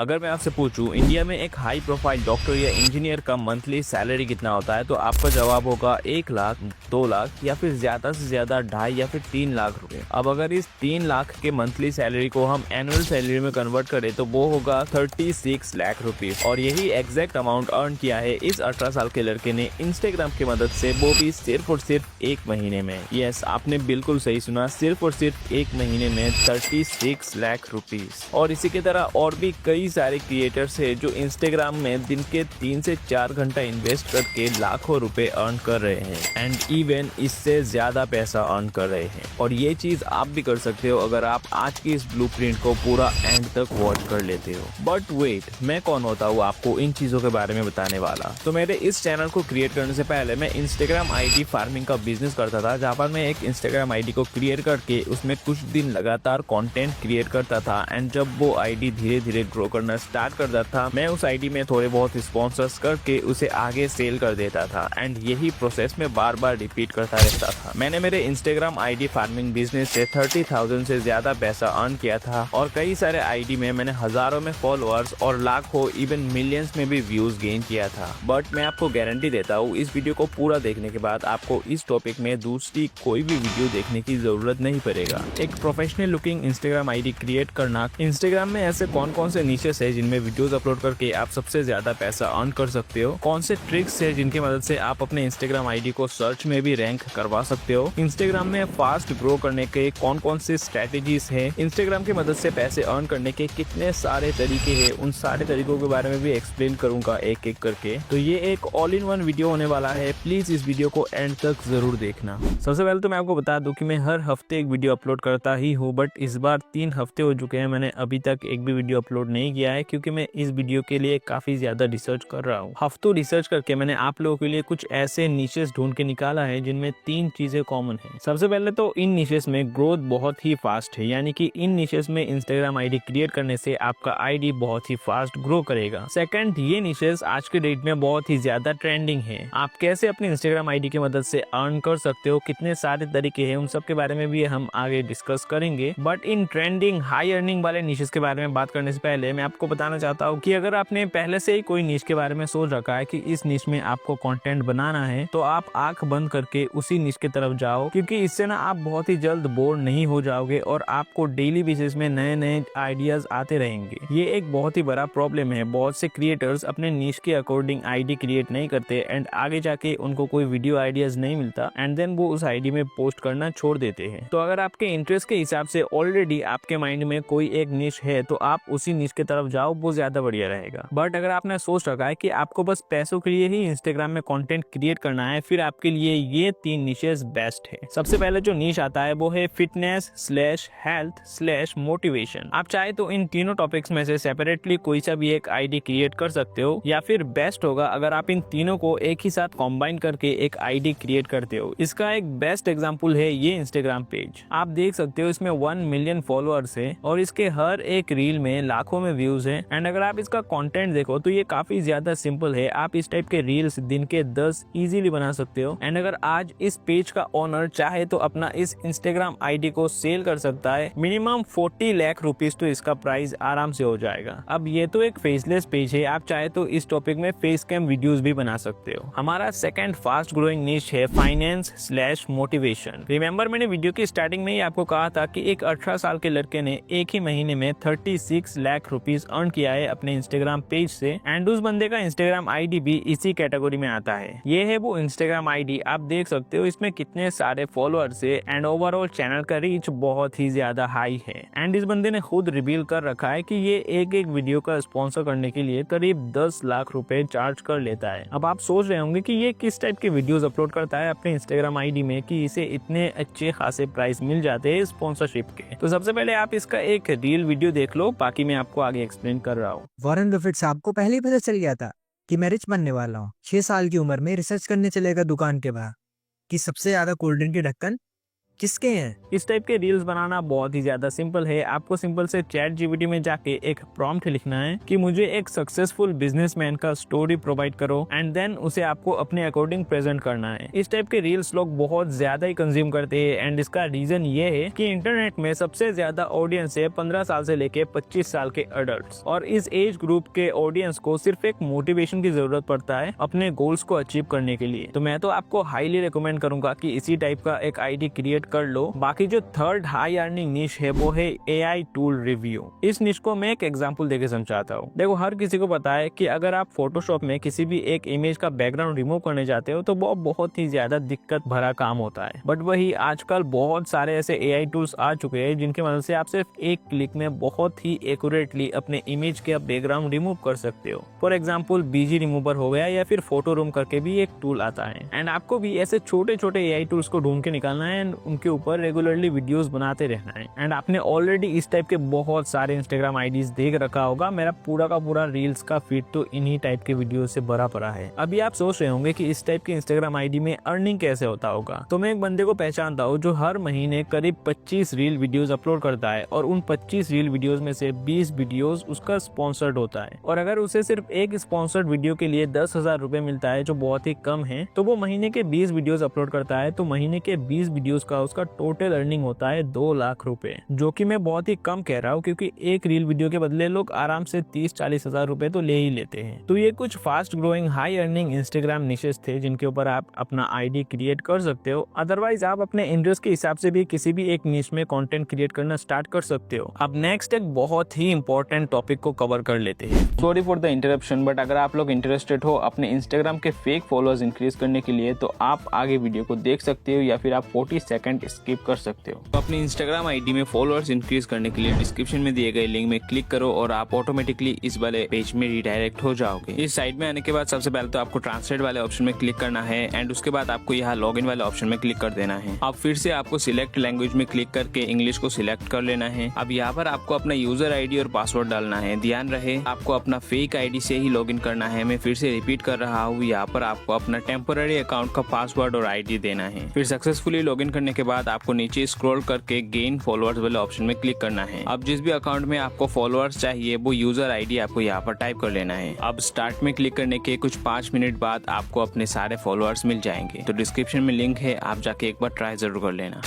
अगर मैं आपसे पूछूं इंडिया में एक हाई प्रोफाइल डॉक्टर या इंजीनियर का मंथली सैलरी कितना होता है, तो आपका जवाब होगा 1 लाख, 2 लाख या फिर ज्यादा से ज्यादा 2.5 या फिर 3 लाख रुपए। अब अगर इस 3 लाख के मंथली सैलरी को हम एनुअल सैलरी में कन्वर्ट करें तो वो होगा 36 लाख रुपीज। और यही एग्जैक्ट अमाउंट अर्न किया है इस 18 साल के लड़के ने इंस्टाग्राम की मदद से, वो भी सिर्फ और सिर्फ 1 महीने में। यस, आपने बिल्कुल सही सुना, सिर्फ और सिर्फ 1 महीने में 36 लाख रुपीज। और इसी की तरह और भी कई सारे क्रिएटर्स है जो इंस्टाग्राम में दिन के 3 से 4 घंटा इन्वेस्ट करके लाखों रुपए अर्न कर रहे हैं एंड इवन इससे ज्यादा पैसा अर्न कर रहे हैं। और ये चीज आप भी कर सकते हो अगर आप आज की इस ब्लूप्रिंट को पूरा एंड तक वॉच कर लेते हो। बट वेट, मैं कौन होता हूँ आपको इन चीजों के बारे में बताने वाला? तो मेरे इस चैनल को क्रिएट करने से पहले मैं इंस्टाग्राम आईडी फार्मिंग का बिजनेस करता था, जहाँ पर मैं एक इंस्टाग्राम आईडी को क्रिएट करके उसमें कुछ दिन लगातार कंटेंट क्रिएट करता था एंड जब वो आईडी धीरे धीरे ग्रो करना स्टार्ट करता था, मैं उस आईडी में थोड़े बहुत स्पॉन्सर्स करके उसे आगे सेल कर देता था एंड यही प्रोसेस में बार बार रिपीट करता रहता था। मैंने मेरे इंस्टाग्राम आईडी फार्मिंग बिजनेस से 30,000 से ज्यादा पैसा अर्न किया था और कई सारे आईडी में मैंने हजारों में फॉलोअर्स और लाखों इवन मिलियंस में भी व्यूज गेन किया था। बट मैं आपको गारंटी देता हूँ इस वीडियो को पूरा देखने के बाद आपको इस टॉपिक में दूसरी कोई भी वीडियो देखने की जरूरत नहीं पड़ेगा। एक professional looking Instagram ID create करना। इंस्टाग्राम में ऐसे कौन कौन से नीचेस है जिनमें वीडियोस अपलोड करके आप सबसे ज्यादा पैसा अर्न कर सकते हो? कौन से ट्रिक्स है जिनकी मदद से आप अपने इंस्टाग्राम आईडी को सर्च में भी रैंक करवा सकते हो? इंस्टाग्राम में फास्ट ग्रो करने के कौन कौन से स्ट्रेटेजीज है? इंस्टाग्राम की मदद से पैसे अर्न करने के कितने सारे तरीके हैं? उन सारे तरीकों के बारे में भी एक्सप्लेन करूंगा एक एक करके। तो ये एक ऑल इन वन वीडियो होने वाला है, प्लीज इस वीडियो को एंड तक जरूर देखना। सबसे पहले तो मैं आपको बता दूं कि मैं हर हफ्ते एक वीडियो अपलोड करता ही हूँ, बट इस बार 3 हफ्ते हो चुके हैं मैंने अभी तक एक भी वीडियो अपलोड नहीं किया है, क्योंकि मैं इस वीडियो के लिए काफी ज्यादा रिसर्च कर रहा हूँ। हफ्तों रिसर्च करके मैंने आप लोगों के लिए कुछ ऐसे नीचेस ढूंढ के निकाला है जिनमें 3 चीजें कॉमन है। सबसे पहले तो इन नीचेस में ग्रोथ बहुत ही फास्ट है, यानी कि इन नीचेस में इंस्टाग्राम आईडी क्रिएट करने से आपका आईडी बहुत ही फास्ट ग्रो करेगा। सेकंड, ये नीचेस आज के डेट में बहुत ही ज्यादा ट्रेंडिंग है। आप कैसे अपने इंस्टाग्राम आईडी की मदद से अर्न कर सकते हो, कितने सारे तरीके हैं, उन सब के बारे में भी हम आगे डिस्कस करेंगे। But in trending high earning वाले नीचेस के बारे में बात करने से पहले मैं आपको बताना चाहता हूँ कि अगर आपने पहले से ही कोई नीच के बारे में सोच रखा है कि इस नीच में आपको कंटेंट बनाना है, तो आप आंख बंद करके उसी नीच की तरफ जाओ, क्योंकि इससे ना आप बहुत ही जल्द बोर नहीं हो जाओगे और आपको डेली बेसिस में नए नए आइडियाज आते रहेंगे। ये एक बहुत ही बड़ा प्रॉब्लम है। बहुत से क्रिएटर्स अपने नीच के अकॉर्डिंग आईडी क्रिएट नहीं करते एंड आगे जाके उनको कोई वीडियो आइडियाज नहीं मिलता एंड देन वो उस आईडी में पोस्ट करना छोड़ देते हैं। तो अगर आपके इंटरेस्ट के हिसाब से ऑलरेडी आपके माइंड में कोई एक निश है तो आप उसी निश की तरफ जाओ, वो ज्यादा बढ़िया रहेगा। बट अगर आपने सोच रखा है कि आपको बस पैसों के लिए ही इंस्टाग्राम में कंटेंट क्रिएट करना है, फिर आपके लिए ये 3 निशेस बेस्ट है। सबसे पहले जो निश आता है वो है फिटनेस/हेल्थ/मोटिवेशन। आप चाहे तो इन तीनों टॉपिक्स में से सेपरेटली कोई सा भी एक आईडी क्रिएट कर सकते हो, या फिर बेस्ट होगा अगर आप इन तीनों को एक ही साथ कॉम्बाइन करके एक आईडी क्रिएट करते हो। इसका एक बेस्ट एग्जांपल है ये इंस्टाग्राम पेज। आप देख सकते हो इसमें 1 मिलियन फॉलोअर्स है और इसके हर एक रील में लाखों में व्यूज है एंड अगर आप इसका कंटेंट देखो तो ये काफी ज्यादा सिंपल है। आप इस टाइप के रील्स दिन के 10 इजीली बना सकते हो एंड अगर आज इस पेज का ओनर चाहे तो अपना इस इंस्टाग्राम आईडी को सेल कर सकता है। मिनिमम 40 लाख रुपीज तो इसका प्राइस आराम से हो जाएगा। अब ये तो एक फेसलेस पेज है, आप चाहे तो इस टॉपिक में फेस कैम वीडियोस भी बना सकते हो। हमारा सेकंड फास्ट ग्रोइंग निश है फाइनेंस/मोटिवेशन। रिमेंबर मैंने वीडियो की स्टार्टिंग में ही आपको कहा था कि एक 18 साल के लड़के ने एक ही महीने में 36 लाख रुपीज अर्न किया है अपने इंस्टाग्राम पेज से एंड उस बंदे का इंस्टाग्राम आईडी भी इसी कैटेगरी में आता है। ये है वो इंस्टाग्राम आईडी, आप देख सकते हो इसमें कितने सारे फॉलोअर्स है एंड ओवरऑल चैनल का रीच बहुत ही ज्यादा हाई है एंड इस बंदे ने खुद रिवील कर रखा है कि ये एक एक वीडियो का स्पॉन्सर करने के लिए करीब 10 लाख रुपए चार्ज कर लेता है। अब आप सोच रहे होंगे कि ये किस टाइप के वीडियोस अपलोड करता है अपने इंस्टाग्राम आईडी में कि इसे इतने अच्छे खासे प्राइस मिल जाते हैं स्पॉन्सरशिप के। तो सबसे पहले आप इसका एक रील वीडियो देख लो, बाकी मैं आपको आगे एक्सप्लेन कर रहा हूँ। वॉरेन बफेट साहब को पहले ही पता चल गया था कि मैं रिच बनने वाला हूँ। 6 साल की उम्र में रिसर्च करने चलेगा दुकान के बाहर कि सबसे ज्यादा कोल्ड ड्रिंक की ढक्कन किसके हैं? इस टाइप के रील्स बनाना बहुत ही ज्यादा सिंपल है। आपको सिंपल से चैट जीपीटी में जाके एक प्रॉम्प्ट लिखना है कि मुझे एक सक्सेसफुल बिजनेसमैन का स्टोरी प्रोवाइड करो एंड देन उसे आपको अपने अकॉर्डिंग प्रेजेंट करना है। इस टाइप के रील्स लोग बहुत ज्यादा ही कंज्यूम करते हैं एंड इसका रीजन ये है कि इंटरनेट में सबसे ज्यादा ऑडियंस है 15 साल से लेके 25 साल के अडल्ट, और इस एज ग्रुप के ऑडियंस को सिर्फ एक मोटिवेशन की जरूरत पड़ता है अपने गोल्स को अचीव करने के लिए। तो मैं तो आपको हाईली रिकमेंड करूंगा कि इसी टाइप का एक आईडी क्रिएट कर लो। बाकी जो थर्ड हाई अर्निंग निश है वो है एआई टूल रिव्यू। इस निश को मैं एक एग्जांपल देके समझाता हूँ। देखो, हर किसी को पता है कि अगर आप फोटोशॉप में किसी भी एक इमेज का बैकग्राउंड रिमूव करने जाते हो तो वो बहुत ही ज्यादा दिक्कत भरा काम होता है। बट वही आजकल बहुत सारे ऐसे एआई टूल्स आ चुके हैं जिनकी मदद से आप सिर्फ एक क्लिक में बहुत ही एक्यूरेटली अपने इमेज के बैकग्राउंड रिमूव कर सकते हो। फॉर एग्जाम्पल बीजी रिमूवर हो गया या फिर फोटो रूम करके भी एक टूल आता है। एंड आपको भी ऐसे छोटे छोटे एआई टूल्स को ढूंढ के निकालना है एंड उनके ऊपर रेगुलरली वीडियोस बनाते रहना है। एंड आपने ऑलरेडी इस टाइप के बहुत सारे इंस्टाग्राम आईडीज देख रखा होगा। मेरा पूरा का पूरा रील्स का फीड तो इन्हीं टाइप के वीडियो से भरा पड़ा है। अभी आप सोच रहे होंगे कि इस टाइप के इंस्टाग्राम आईडी में अर्निंग कैसे होता होगा। तो मैं एक बंदे को पहचानता हूँ जो हर महीने करीब 25 रील वीडियोस अपलोड करता है और उन 25 रील वीडियोस में से 20 वीडियोस उसका स्पॉन्सर्ड होता है। और अगर उसे सिर्फ एक स्पॉन्सर्ड वीडियो के लिए 10,000 रुपए मिलता है, जो बहुत ही कम है, तो वो महीने के 20 वीडियोस अपलोड करता है। तो महीने के 20 वीडियोस का उसका टोटल अर्निंग होता है 2 लाख रुपए, जो कि मैं बहुत ही कम कह रहा हूँ क्योंकि एक रील वीडियो के बदले लोग आराम से 30-40 हजार रुपए तो ले ही लेते हैं। तो ये कुछ fast growing high earning Instagram niches थे जिनके ऊपर आप अपना आईडी क्रिएट कर सकते हो। अदरवाइज आप अपने इंटरेस्ट के हिसाब से भी किसी भी एक निश में कंटेंट क्रिएट करना स्टार्ट कर सकते हो। अब नेक्स्ट एक बहुत ही इंपॉर्टेंट टॉपिक को कवर कर लेते हैं। Sorry for the interruption, but अगर आप लोग इंटरेस्टेड हो अपने इंस्टाग्राम के फेक फॉलोअर्स इंक्रीज करने के लिए तो आप आगे वीडियो को देख सकते हो या फिर आप 40 सेकंड स्किप कर सकते हो। तो अपनी इंस्टाग्राम आईडी में फॉलोअर्स इंक्रीज करने के लिए डिस्क्रिप्शन में दिए गए लिंक में क्लिक करो और आप ऑटोमेटिकली इस वाले पेज में रिडायरेक्ट हो जाओगे। इस साइड में आने के बाद सबसे पहले तो आपको ट्रांसलेट वाले ऑप्शन में क्लिक करना है एंड उसके बाद आपको यहाँ लॉगिन वाले ऑप्शन में क्लिक कर देना है। अब फिर से आपको सिलेक्ट लैंग्वेज में क्लिक करके इंग्लिश को सिलेक्ट कर लेना है। अब यहाँ पर आपको अपना यूजर आईडी और पासवर्ड डालना है। ध्यान रहे आपको अपना फेक आईडी से ही लॉगिन करना है। मैं फिर से रिपीट कर रहा हूँ, यहाँ पर आपको अपना टेम्पोररी अकाउंट का पासवर्ड और आईडी देना है। फिर सक्सेसफुली लॉगिन करने के बाद आपको नीचे स्क्रॉल करके गेन फॉलोअर्स वाले ऑप्शन में क्लिक करना है। अब जिस भी अकाउंट में आपको फॉलोअर्स चाहिए वो यूजर आईडी आपको यहाँ पर टाइप कर लेना है। अब स्टार्ट में क्लिक करने के कुछ 5 मिनट बाद आपको अपने सारे फॉलोअर्स मिल जाएंगे। तो डिस्क्रिप्शन में लिंक है, आप जाके एक बार ट्राई जरूर कर लेना।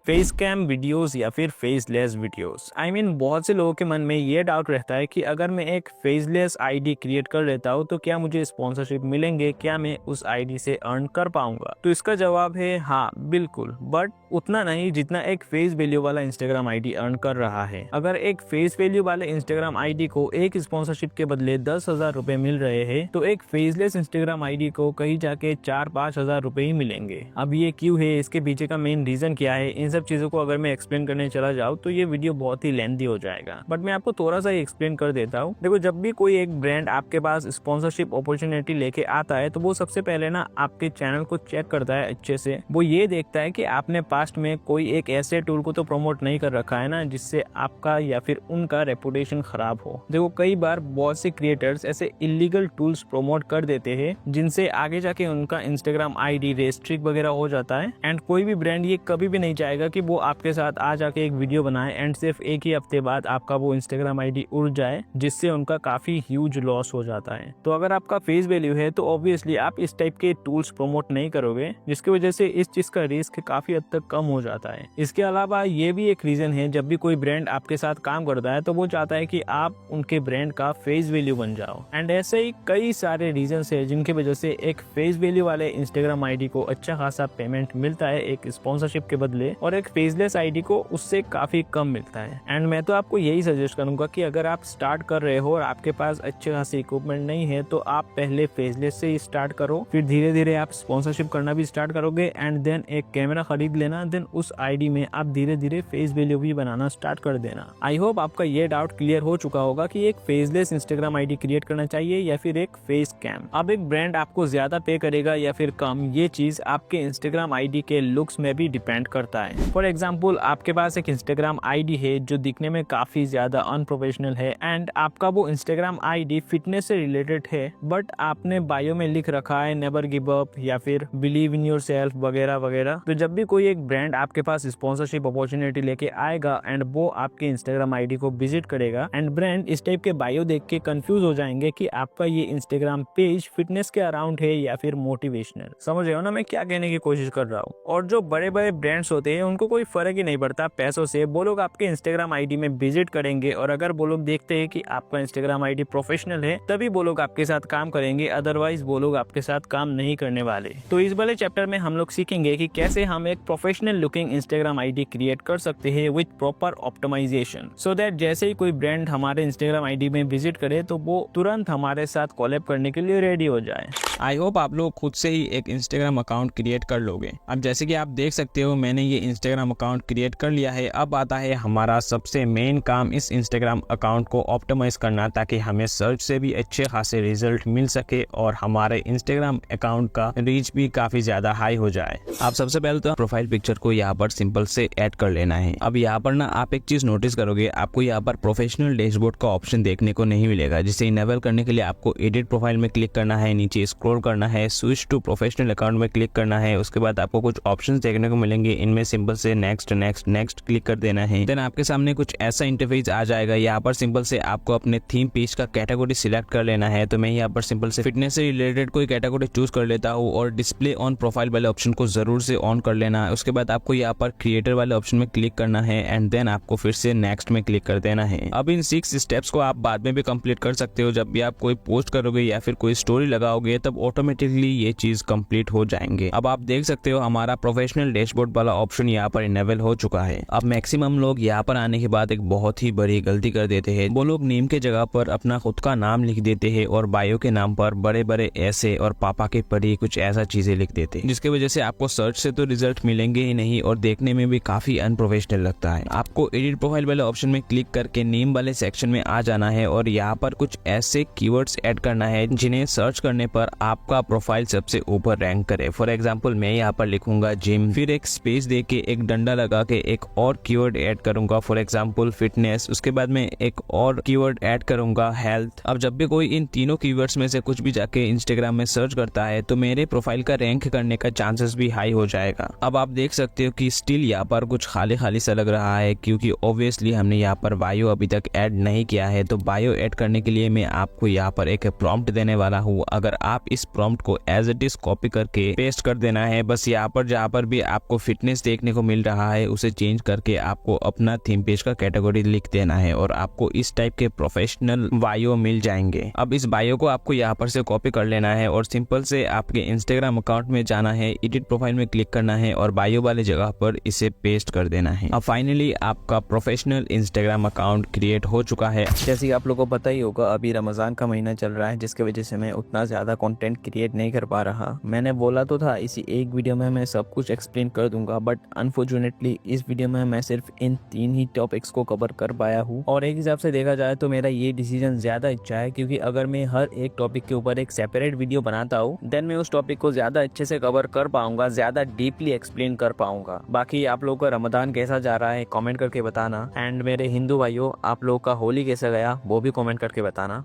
फेस कैम वीडियोस या फिर फेसलेस वीडियोस। आई मीन बहुत से लोगों के मन में ये डाउट रहता है कि अगर मैं एक फेसलेस आईडी क्रिएट कर लेता हूँ तो क्या मुझे स्पॉन्सरशिप मिलेंगे, क्या मैं उस आईडी से अर्न कर पाऊंगा। तो इसका जवाब है हाँ बिल्कुल, बट उतना नहीं जितना एक फेस वैल्यू वाला इंस्टाग्राम आईडी अर्न कर रहा है। अगर एक फेस वैल्यू वाले इंस्टाग्राम आईडी को एक स्पॉन्सरशिप के बदले 10,000 रुपए मिल रहे हैं तो एक फेसलेस इंस्टाग्राम आईडी को कहीं जाके 4-5 हजार रुपए ही मिलेंगे। अब ये क्यों है, इसके पीछे का मेन रीजन क्या है, इन सब चीजों को अगर मैं एक्सप्लेन करने चला जाऊँ तो ये वीडियो बहुत ही लेंथी हो जाएगा। बट मैं आपको थोड़ा सा ही एक्सप्लेन कर देता हूँ। देखो, जब भी कोई एक ब्रांड आपके पास स्पॉन्सरशिप अपॉर्चुनिटी लेके आता है तो वो सबसे पहले ना आपके चैनल को चेक करता है अच्छे से। वो ये देखता है कि आपने पास्ट में कोई एक ऐसे टूल को तो प्रमोट नहीं कर रखा है ना जिससे आपका या फिर उनका रेपुटेशन खराब हो। देखो, कई बार बहुत से क्रिएटर्स ऐसे इलीगल टूल्स प्रमोट कर देते हैं जिनसे आगे जाके उनका इंस्टाग्राम आईडी रेस्ट्रिक्ट वगैरह हो जाता है। एंड कोई भी ब्रांड ये कभी भी नहीं चाहेगा कि वो आपके साथ आ जाके एक वीडियो बनाए एंड सिर्फ एक ही हफ्ते बाद आपका वो इंस्टाग्राम आईडी उड़ जाए, जिससे उनका काफी ह्यूज लॉस हो जाता है। तो अगर आपका फेस वैल्यू है तो ऑब्वियसली आप इस टाइप के टूल्स प्रमोट नहीं करोगे, जिसकी वजह से इस चीज का रिस्क काफी हद तक कम हो जाता है। इसके अलावा ये भी एक रीजन है, जब भी कोई ब्रांड आपके साथ काम करता है तो वो चाहता है कि आप उनके ब्रांड का फेस वैल्यू बन जाओ। एंड ऐसे ही कई सारे रीजन है जिनकी वजह से एक फेस वैल्यू वाले इंस्टाग्राम आईडी को अच्छा खासा पेमेंट मिलता है एक स्पॉन्सरशिप के बदले, और एक फेसलेस आईडी को उससे काफी कम मिलता है। एंड मैं तो आपको यही सजेस्ट करूंगा कि अगर आप स्टार्ट कर रहे हो और आपके पास अच्छे खासे इक्विपमेंट नहीं है तो आप पहले फेसलेस से ही स्टार्ट करो, फिर धीरे धीरे आप स्पॉन्सरशिप करना भी स्टार्ट करोगे एंड देन एक कैमरा खरीद लेना, देन उस आईडी में आप धीरे धीरे फेस वैल्यू भी बनाना स्टार्ट कर देना। आई होप आपका ये डाउट क्लियर हो चुका होगा कि एक फेसलेस इंस्टाग्राम आईडी क्रिएट करना चाहिए या फिर एक फेस कैम। अब एक ब्रांड आपको ज्यादा पे करेगा या फिर कम, ये चीज आपके इंस्टाग्राम आईडी के लुक्स में भी डिपेंड करता है। फॉर एग्जाम्पल, आपके पास एक इंस्टाग्राम आईडी है जो दिखने में काफी ज्यादा अनप्रोफेशनल है एंड आपका वो इंस्टाग्राम आईडी फिटनेस से रिलेटेड है, बट आपने बायो में लिख रखा है नेवर गिव अप या फिर बिलीव इन योरसेल्फ वगैरह वगैरह। तो जब भी कोई एक ब्रांड आपके पास स्पॉन्सरशिप अपॉर्चुनिटी लेके आएगा एंड वो आपके इंस्टाग्राम आईडी को विजिट करेगा एंड ब्रांड इस टाइप के बायो देख के कंफ्यूज हो जाएंगे कि आपका ये इंस्टाग्राम पेज फिटनेस के अराउंड है या फिर मोटिवेशनल। समझ रहे हो ना मैं क्या कहने की कोशिश कर रहा हूँ। और जो बड़े बड़े ब्रांड्स होते हैं उनको कोई फर्क ही नहीं पड़ता पैसों से, वो लोग आपके इंस्टाग्राम आईडी में विजिट करेंगे और अगर वो लोग देखते हैं कि आपका इंस्टाग्राम आईडी प्रोफेशनल है तभी वो लोग आपके साथ काम करेंगे, अदरवाइज वो लोग आपके साथ काम नहीं करने वाले। तो इस वाले चैप्टर में हम लोग सीखेंगे कि कैसे हम एक professional looking Instagram ID create कर सकते हैं with proper optimisation, so that जैसे ही कोई ब्रांड हमारे इंस्टाग्राम आईडी में विजिट करे तो वो तुरंत हमारे साथ कोलैब करने के लिए रेडी हो जाए। आई होप आप लोग खुद से ही एक इंस्टाग्राम अकाउंट क्रिएट कर लोगे। अब जैसे कि आप देख सकते हो मैंने ये इंस्टाग्राम अकाउंट क्रिएट कर लिया है। अब आता है हमारा सबसे मेन काम, इस इंस्टाग्राम अकाउंट को ऑप्टिमाइज करना ताकि हमें सर्च से भी अच्छे खासे रिजल्ट मिल सके और हमारे इंस्टाग्राम अकाउंट का रीच भी काफी ज्यादा हाई हो जाए। आप सबसे पहले तो प्रोफाइल पिक्चर को यहाँ पर सिंपल से ऐड कर लेना है। अब यहाँ पर ना आप एक चीज नोटिस करोगे, आपको यहाँ पर प्रोफेशनल डैशबोर्ड का ऑप्शन देखने को नहीं मिलेगा, जिसे इनेबल करने के लिए आपको एडिट प्रोफाइल में क्लिक करना है, नीचे स्क्रॉल करना है, स्विच टू प्रोफेशनल अकाउंट में क्लिक करना है। उसके बाद आपको कुछ ऑप्शंस देखने को मिलेंगे, इनमें सिंपल से नेक्स्ट नेक्स्ट नेक्स्ट क्लिक कर देना है। देन आपके सामने कुछ ऐसा इंटरफेस आ जाएगा। यहाँ पर सिंपल से आपको अपने थीम पेज का कैटेगरी सिलेक्ट कर लेना है। तो मैं यहाँ पर सिंपल से फिटनेस से रिलेटेड कोई कैटेगरी चूज कर लेता हूँ और डिस्प्ले ऑन प्रोफाइल वाले ऑप्शन को जरूर से ऑन कर लेना है। उसके बाद आपको यहाँ पर क्रिएटर वाले ऑप्शन में क्लिक करना है एंड देन आपको फिर से नेक्स्ट में क्लिक कर देना है। अब इन 6 स्टेप्स को आप बाद में भी कंप्लीट कर सकते हो। जब भी आप कोई पोस्ट करोगे या फिर कोई स्टोरी लगाओगे तब ऑटोमेटिकली ये चीज कंप्लीट हो जाएंगे। अब आप देख सकते हो हमारा प्रोफेशनल डैशबोर्ड वाला ऑप्शन यहाँ पर इनेबल हो चुका है। अब मैक्सिमम लोग यहाँ पर आने के बाद एक बहुत ही बड़ी गलती कर देते हैं। वो लोग नेम के जगह पर अपना खुद का नाम लिख देते हैं और बायो के नाम पर बड़े बड़े ऐसे और पापा के परी कुछ ऐसा चीजें लिख देते हैं, जिसकी वजह से आपको सर्च से तो रिजल्ट मिलेंगे ही नहीं और देखने में भी काफी अनप्रोफेशनल लगता है। आपको एडिट प्रोफाइल वाले ऑप्शन में क्लिक करके नेम वाले सेक्शन में आ जाना है और यहाँ पर कुछ ऐसे कीवर्ड्स ऐड करना है जिन्हें सर्च करने पर आपका प्रोफाइल सबसे ऊपर रैंक करे। फॉर एग्जाम्पल मैं यहाँ पर लिखूंगा जिम, फिर एक स्पेस दे के एक डंडा लगा के एक और कीवर्ड ऐड करूंगा, फॉर एग्जाम्पल फिटनेस। उसके बाद में एक और कीवर्ड ऐड करूंगा हेल्थ। अब जब भी कोई इन तीनों कीवर्ड्स में से कुछ भी जाके इंस्टाग्राम में सर्च करता है तो मेरे प्रोफाइल का रैंक करने का चांसेस भी हाई हो जाएगा। अब आप देख सकते हो कि स्टिल यहाँ पर कुछ खाली खाली सा लग रहा है क्योंकि ऑब्वियसली हमने यहाँ पर बायो अभी तक ऐड नहीं किया है। तो बायो ऐड करने के लिए मैं आपको यहाँ पर एक प्रॉम्प्ट देने वाला हूँ। अगर आप इस प्रॉम्प्ट को एज इट इज कॉपी करके पेस्ट कर देना है, बस यहाँ पर जहाँ पर भी आपको फिटनेस देखने को मिल रहा है उसे चेंज करके आपको अपना थीम पेज का कैटेगरी लिख देना है और आपको इस टाइप के प्रोफेशनल बायो मिल जाएंगे। अब इस बायो को आपको यहाँ पर से कॉपी कर लेना है और सिंपल से आपके इंस्टाग्राम अकाउंट में जाना है, एडिट प्रोफाइल में क्लिक करना है और बायो वाले जगह पर इसे पेस्ट कर देना है। अब फाइनली आपका प्रोफेशनल इंस्टाग्राम अकाउंट क्रिएट हो चुका है। जैसे कि आप लोगों को पता ही होगा अभी रमजान का महीना चल रहा है, जिसकी वजह से मैं उतना ज्यादा कंटेंट क्रिएट नहीं कर पा रहा। मैंने बोला तो था इसी एक वीडियो में मैं सब कुछ एक्सप्लेन कर दूंगा, बट अनफॉर्चुनेटली इस वीडियो में मैं सिर्फ इन 3 ही टॉपिक्स को कवर कर पाया हूँ। और एक हिसाब से देखा जाए तो मेरा ये डिसीजन ज्यादा अच्छा है, क्योंकि अगर मैं हर एक टॉपिक के ऊपर एक सेपरेट वीडियो बनाता हूँ देन मैं उस टॉपिक को ज्यादा अच्छे से कवर कर पाऊंगा, ज्यादा डीपली एक्सप्लेन कर पाऊंगा। बाकी आप लोगों का रमजान कैसा जा रहा है कमेंट करके बताना, एंड मेरे हिंदू भाइयों आप लोगों का होली कैसा गया वो भी कमेंट करके बताना।